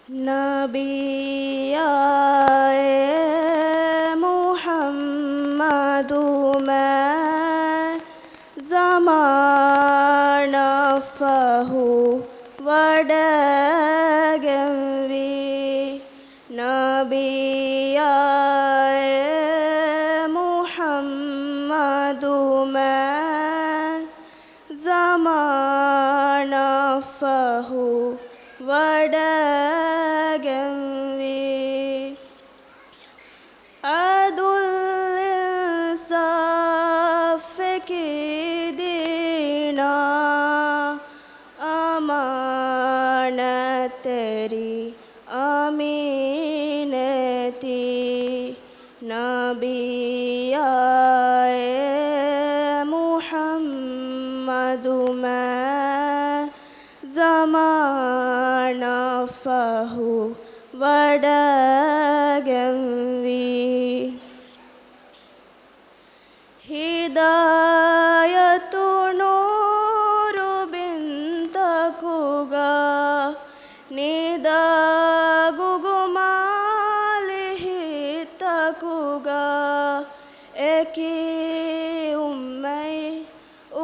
नबियाए मुहम्मदु में ज़माना फ़हु वडगंवी नबियाए मुहम्मदु में ज़माना फ़हु वडगंवी अदुल इंसाफ की दीना अमानत तेरी अमीनती नबियाए मुहम्मदु में ज़माना फ़हु वडगंवी हिदायतु नूरु बिंतकुगा निदागुगुमालिहितकुगा एकी उम्मै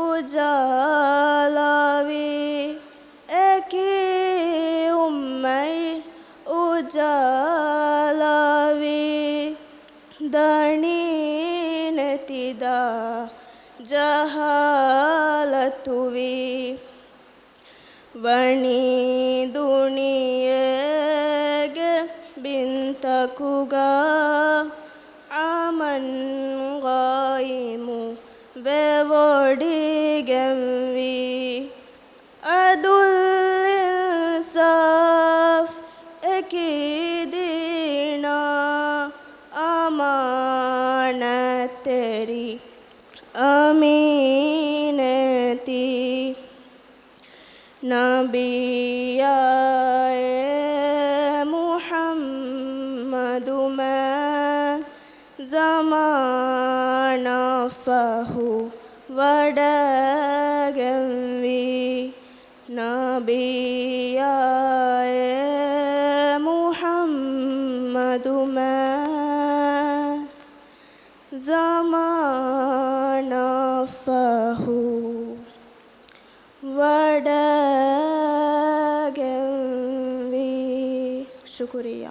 उजालावी एकी उम्मै उजालावी दणीनतिदा जहालतुवी वणी दुनियग बिंतकुगा अमन गाइमु वेवोडिगंवी अदुल इंसाफ की दीना अमानत तेरी अमीनती नबियाए मुहम्मदु में ज़माना फ़हु वडगंवी नबियाए मुहम्मदु में ज़माना फ़हु वडगंवी। शुक्रिया।